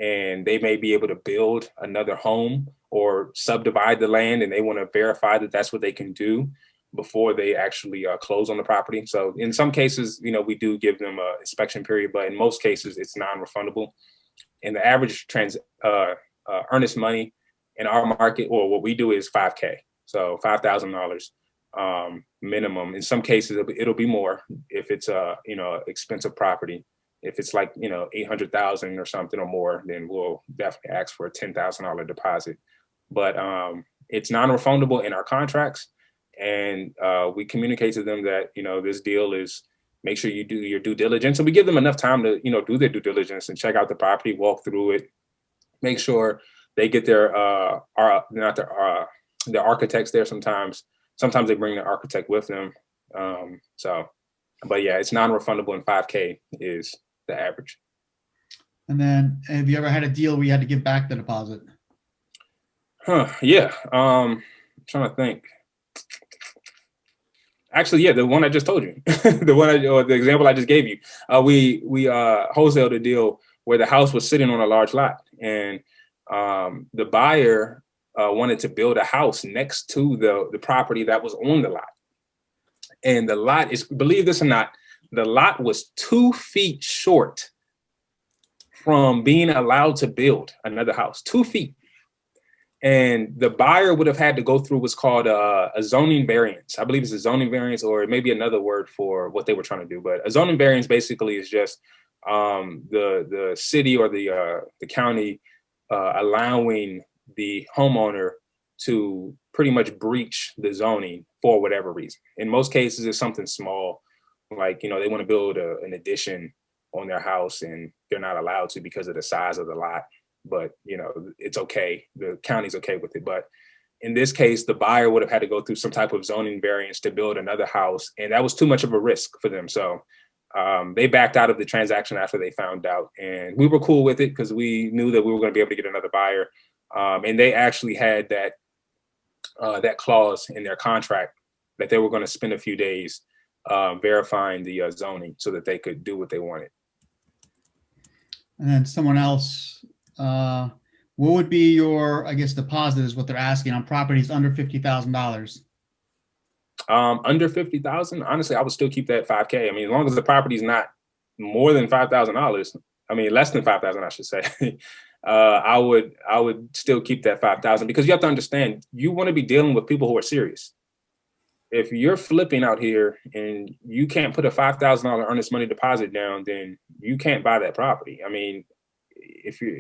and they may be able to build another home or subdivide the land, and they want to verify that that's what they can do before they actually close on the property. So in some cases, we do give them an inspection period, but in most cases, it's non-refundable. And the average earnest money in our market, or what we do, is $5K. So $5,000 minimum. In some cases, it'll be more if it's a expensive property. If it's like 800,000 or something or more, then we'll definitely ask for a $10,000 deposit. But it's non-refundable in our contracts, and we communicate to them that this deal is, make sure you do your due diligence, and we give them enough time to do their due diligence and check out the property, walk through it, make sure they get their architects there. Sometimes they bring the architect with them. But yeah, it's non-refundable, and $5K is the average. And then, have you ever had a deal where you had to give back the deposit? Yeah. I'm trying to think. Actually, yeah, the one I just told you, the example I just gave you. We wholesaled a deal where the house was sitting on a large lot, and the buyer wanted to build a house next to the property that was on the lot. And the lot is, believe this or not, the lot was 2 feet short from being allowed to build another house, 2 feet. And the buyer would have had to go through what's called a zoning variance. I believe it's a zoning variance, or it may be another word for what they were trying to do. But a zoning variance basically is just the city or the county allowing the homeowner to pretty much breach the zoning for whatever reason. In most cases, it's something small, like they want to build an addition on their house, and they're not allowed to because of the size of the lot. But it's okay. The county's okay with it. But in this case, the buyer would have had to go through some type of zoning variance to build another house, and that was too much of a risk for them. So they backed out of the transaction after they found out, and we were cool with it because we knew that we were going to be able to get another buyer. And they actually had that clause in their contract that they were going to spend a few days verifying the zoning so that they could do what they wanted. And then someone else, what would be your, I guess, deposit is what they're asking on properties under $50,000? Under 50,000, honestly, I would still keep that $5K. I mean, as long as the property is not more than $5,000, I mean, less than 5,000, I should say. I would still keep that 5,000, because you have to understand, you want to be dealing with people who are serious. If you're flipping out here and you can't put a $5,000 earnest money deposit down, then you can't buy that property. I mean,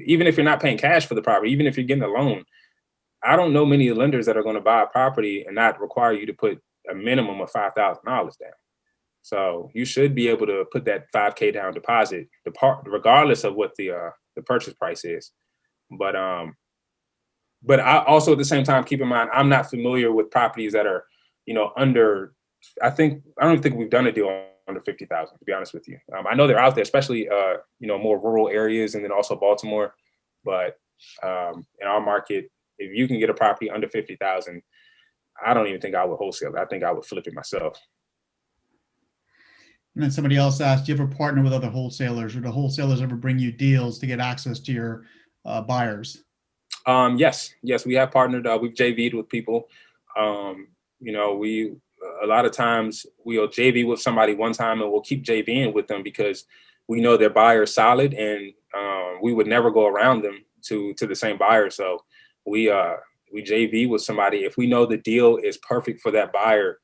even if you're not paying cash for the property, even if you're getting a loan, I don't know many lenders that are going to buy a property and not require you to put a minimum of $5,000 down. So you should be able to put that $5K down deposit, regardless of what the purchase price is. But I also, at the same time, keep in mind, I'm not familiar with properties that are under. I don't think we've done a deal under 50,000, to be honest with you. I know they're out there, especially more rural areas, and then also Baltimore. But in our market, if you can get a property under 50,000, I don't even think I would wholesale it. I think I would flip it myself. And then somebody else asked, do you ever partner with other wholesalers, or do wholesalers ever bring you deals to get access to your buyers? Yes, we have partnered. We've JV'd with people. a lot of times we'll JV with somebody one time and we'll keep JVing with them because we know their buyer is solid, and we would never go around them to the same buyer. So we JV with somebody if we know the deal is perfect for that buyer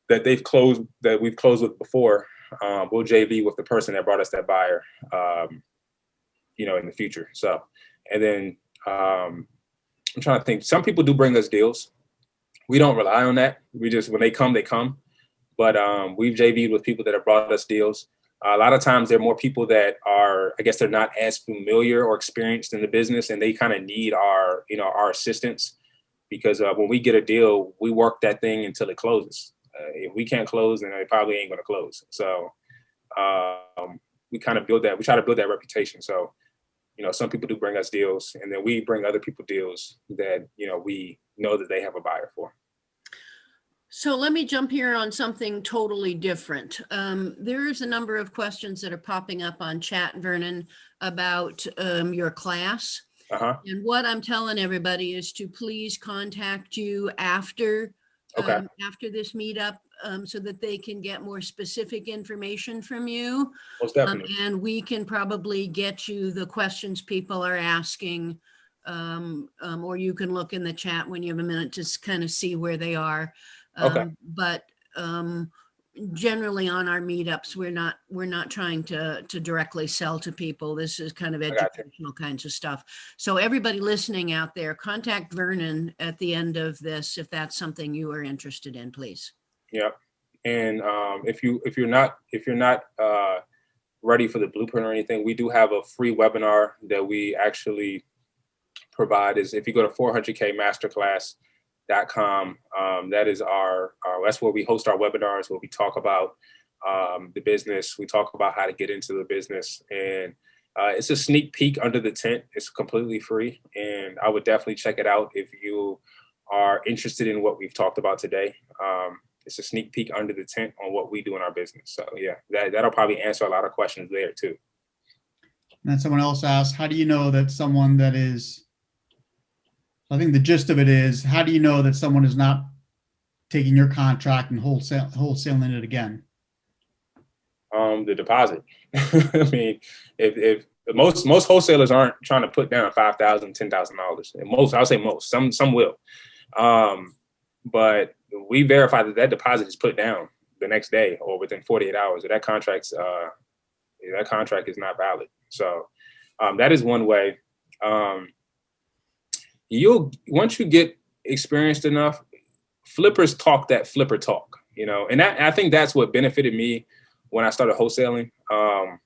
that we've closed with before. We'll JV with the person that brought us that buyer, in the future. So, and then I'm trying to think. Some people do bring us deals. We don't rely on that. We just, when they come, they come. But we've JV'd with people that have brought us deals. A lot of times there are more people that are, I guess they're not as familiar or experienced in the business, and they kind of need our assistance, because when we get a deal, we work that thing until it closes. If we can't close, then it probably ain't going to close. So we kind of build that. We try to build that reputation. So, some people do bring us deals, and then we bring other people deals that, we know that they have a buyer for. So let me jump here on something totally different. There's a number of questions that are popping up on chat, Vernon, about your class. And what I'm telling everybody is to please contact you after this meetup, so that they can get more specific information from you. Most definitely. And we can probably get you the questions people are asking, or you can look in the chat when you have a minute to kind of see where they are. But generally on our meetups, we're not trying to directly sell to people. This is kind of educational kinds of stuff. So everybody listening out there, contact Vernon at the end of this if that's something you are interested in, please. Yeah, and if you're not ready for the blueprint or anything, we do have a free webinar that we actually provide. Is if you go to 400kmasterclass.com, that is that's where we host our webinars, where we talk about the business. We talk about how to get into the business, and it's a sneak peek under the tent. It's completely free, and I would definitely check it out if you are interested in what we've talked about today. It's a sneak peek under the tent on what we do in our business. So yeah, that'll probably answer a lot of questions there too. And then someone else asked, how do you know that someone that is, I think the gist of it is, how do you know that someone is not taking your contract and wholesaling it again? The deposit. I mean, if most wholesalers aren't trying to put down $5,000, $10,000. And most, I'll say most, some will. But we verify that deposit is put down the next day or within 48 hours. That contract is not valid. So that is one way. Once you get experienced enough, flippers talk that flipper talk, and I think that's what benefited me when I started wholesaling. A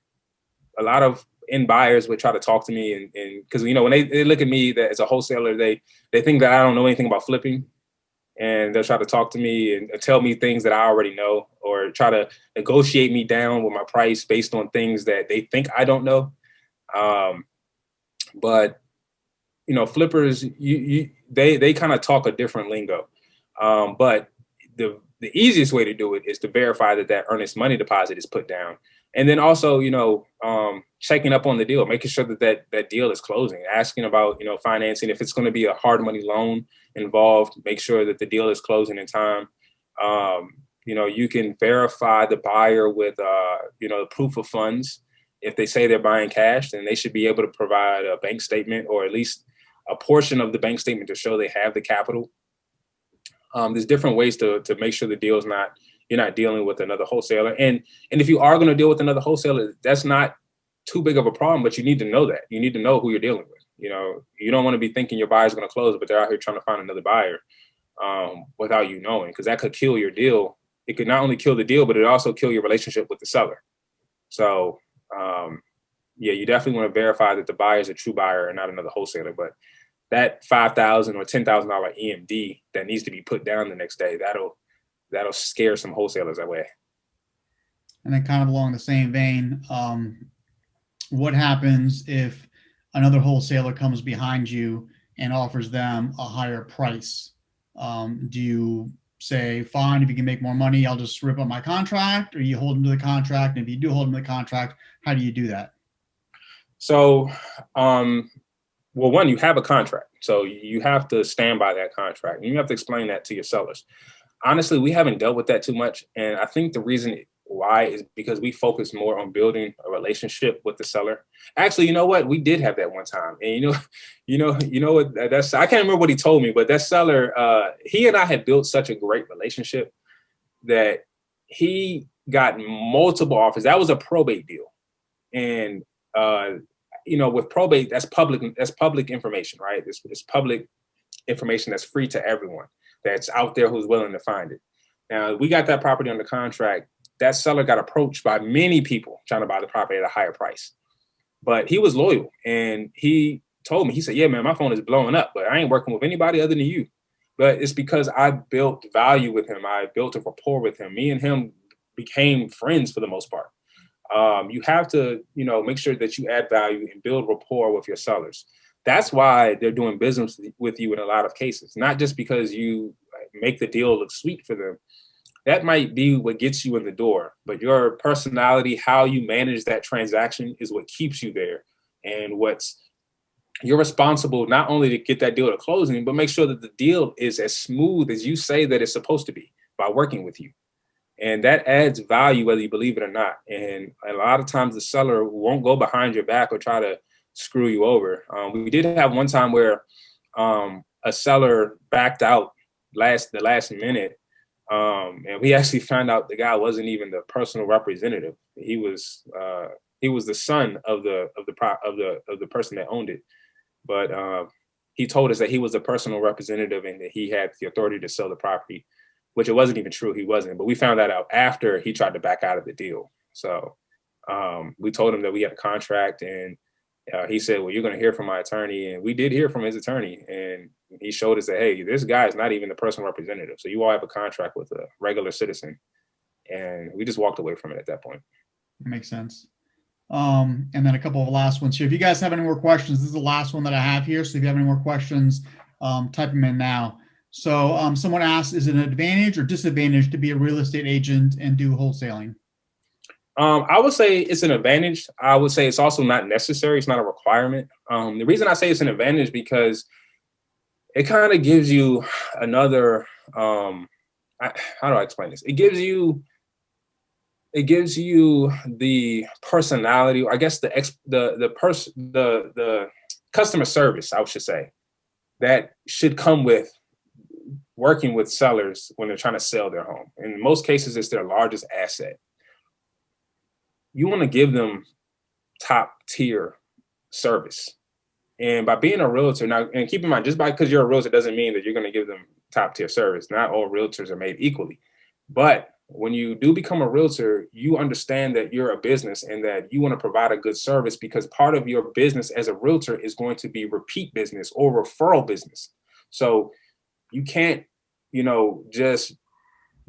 lot of end buyers would try to talk to me, and because when they look at me as a wholesaler, they think that I don't know anything about flipping, and they'll try to talk to me and tell me things that I already know, or try to negotiate me down with my price based on things that they think I don't know. But flippers, they kind of talk a different lingo. But the easiest way to do it is to verify that earnest money deposit is put down. And then also, checking up on the deal, making sure that deal is closing, asking about, financing. If it's going to be a hard money loan involved, make sure that the deal is closing in time. You can verify the buyer with, proof of funds. If they say they're buying cash, then they should be able to provide a bank statement, or at least a portion of the bank statement to show they have the capital. There's different ways to make sure the deal's you're not dealing with another wholesaler. And if you are going to deal with another wholesaler, that's not too big of a problem, but you need to know that. You need to know who you're dealing with. You don't want to be thinking your buyer's going to close, but they're out here trying to find another buyer without you knowing, because that could kill your deal. It could not only kill the deal, but it also kill your relationship with the seller. So you definitely want to verify that the buyer is a true buyer and not another wholesaler. But that $5,000 or $10,000 EMD that needs to be put down the next day, that'll scare some wholesalers away. And then kind of along the same vein, what happens if another wholesaler comes behind you and offers them a higher price? Do you say, fine, if you can make more money, I'll just rip up my contract, or you hold them to the contract? And if you do hold them to the contract, how do you do that? So, one, you have a contract. So you have to stand by that contract, and you have to explain that to your sellers. honestly, we haven't dealt with that too much. And I think the reason why is because we focus more on building a relationship with the seller. Actually, you know what? We did have that one time. And you know what, that's, I can't remember what he told me, but that seller, he and I had built such a great relationship that he got multiple offers. That was a probate deal. And, with probate, that's public information, right? It's public information that's free to everyone that's out there who's willing to find it. Now, we got that property under contract. That seller got approached by many people trying to buy the property at a higher price, but he was loyal. And he told me, he said, yeah, man, my phone is blowing up, but I ain't working with anybody other than you. But it's because I built value with him. I built a rapport with him. Me and him became friends for the most part. You have to, make sure that you add value and build rapport with your sellers. That's why they're doing business with you in a lot of cases, not just because you make the deal look sweet for them. That might be what gets you in the door, but your personality, how you manage that transaction is what keeps you there. And you're responsible not only to get that deal to closing, but make sure that the deal is as smooth as you say that it's supposed to be by working with you. And that adds value, whether you believe it or not. And a lot of times the seller won't go behind your back or try to screw you over. We did have one time where a seller backed out the last minute. And we actually found out the guy wasn't even the personal representative. He was the son of the person that owned it. But he told us that he was the personal representative and that he had the authority to sell the property, which it wasn't even true. He wasn't. But we found that out after he tried to back out of the deal. So we told him that we had a contract, and he said, well, you're going to hear from my attorney. And we did hear from his attorney. And he showed us that, hey, this guy is not even the personal representative. So you all have a contract with a regular citizen. And we just walked away from it at that point. Makes sense. And then a couple of last ones here. If you guys have any more questions, this is the last one that I have here. So if you have any more questions, type them in now. So someone asked, is it an advantage or disadvantage to be a real estate agent and do wholesaling? I would say it's an advantage. I would say it's also not necessary. It's not a requirement. The reason I say it's an advantage because it kind of gives you another, how do I explain this? It gives you the personality, or I guess the customer service, I should say, that should come with working with sellers when they're trying to sell their home. In most cases, it's their largest asset. You want to give them top tier service. And by being a realtor, now, and keep in mind, just because you're a realtor doesn't mean that you're going to give them top tier service. Not all realtors are made equally. But when you do become a realtor, you understand that you're a business and that you want to provide a good service, because part of your business as a realtor is going to be repeat business or referral business. So you can't, just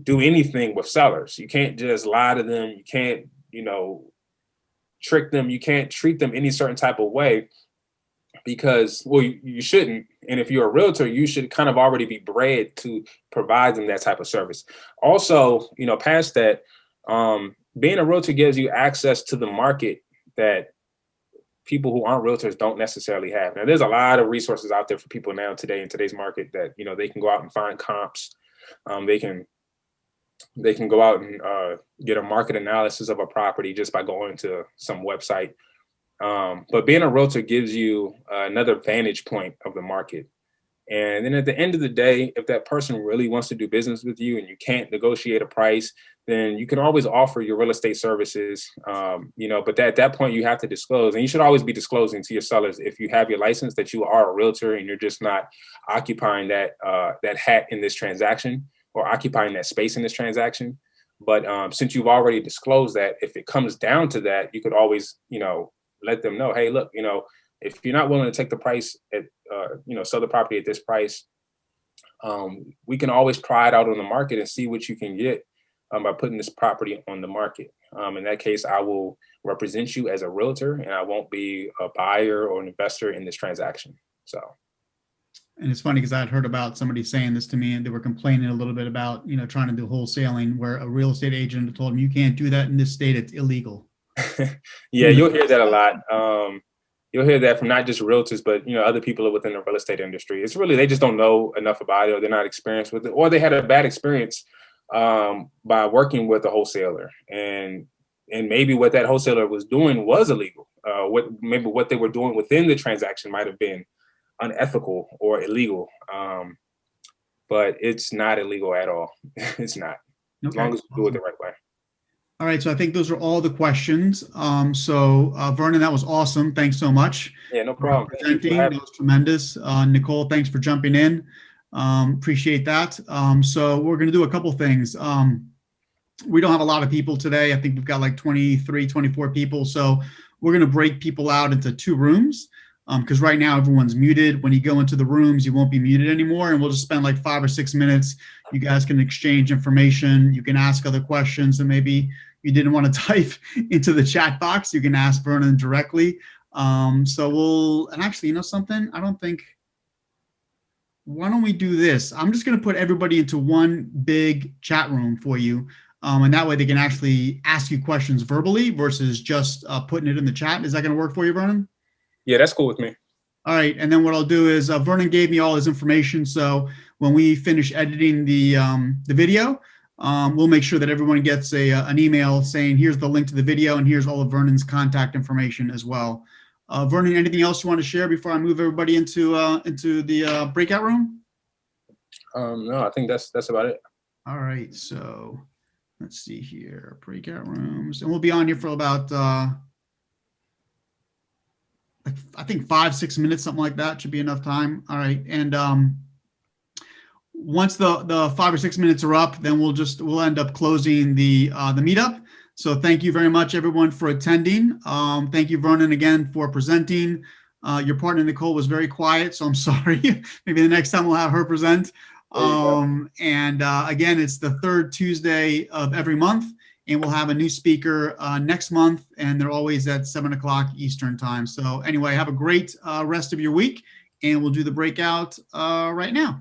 do anything with sellers. You can't just lie to them. You can't, trick them. You can't treat them any certain type of way because, well, you shouldn't. And if you're a realtor, you should kind of already be bred to provide them that type of service. Also, past that, being a realtor gives you access to the market that people who aren't realtors don't necessarily have. Now, there's a lot of resources out there for people now today in today's market that, they can go out and find comps. They can go out and get a market analysis of a property just by going to some website. But being a realtor gives you another vantage point of the market. And then at the end of the day, if that person really wants to do business with you and you can't negotiate a price, then you can always offer your real estate services, but at that point you have to disclose, and you should always be disclosing to your sellers if you have your license that you are a realtor and you're just not occupying that hat in this transaction or occupying that space in this transaction. But since you've already disclosed that, if it comes down to that, you could always, let them know, hey, look, if you're not willing to take the price at, sell the property at this price, we can always try it out on the market and see what you can get by putting this property on the market. In that case, I will represent you as a realtor and I won't be a buyer or an investor in this transaction. So. And it's funny because I had heard about somebody saying this to me and they were complaining a little bit about, trying to do wholesaling where a real estate agent told them you can't do that in this state. It's illegal. Yeah, you'll hear that a lot. you'll hear that from not just realtors, but other people within the real estate industry. It's really, they just don't know enough about it, or they're not experienced with it, or they had a bad experience by working with a wholesaler, and maybe what that wholesaler was doing was illegal. Maybe what they were doing within the transaction might have been unethical or illegal, but it's not illegal at all. It's not, as long as you do it the right way. All right, so I think those are all the questions. Vernon, that was awesome. Thanks so much. Yeah, no problem. Presenting, that was tremendous. Nicole, thanks for jumping in. Appreciate that. So we're going to do a couple things. We don't have a lot of people today. I think we've got like 23, 24 people. So we're going to break people out into 2 rooms because right now everyone's muted. When you go into the rooms, you won't be muted anymore. And we'll just spend like 5 or 6 minutes. You guys can exchange information. You can ask other questions that maybe you didn't want to type into the chat box. You can ask Vernon directly. And actually, you know something? Why don't we do this? I'm just going to put everybody into one big chat room for you. And that way they can actually ask you questions verbally versus just putting it in the chat. Is that going to work for you, Vernon? Yeah, that's cool with me. All right. And then what I'll do is Vernon gave me all his information. So when we finish editing the video, we'll make sure that everyone gets an email saying, here's the link to the video and here's all of Vernon's contact information as well. Vernon, anything else you want to share before I move everybody into the breakout room? No, I think that's about it. All right. So let's see here, breakout rooms. And we'll be on here for about, I think 5-6 minutes, something like that should be enough time. All right. And once the 5 or 6 minutes are up, then we'll end up closing the meetup. So thank you very much, everyone, for attending. Thank you, Vernon, again for presenting. Your partner Nicole was very quiet, so I'm sorry. Maybe the next time we'll have her present. Again, it's the 3rd Tuesday of every month, and we'll have a new speaker next month, and they're always at 7 o'clock Eastern time. So anyway, have a great rest of your week, and we'll do the breakout right now.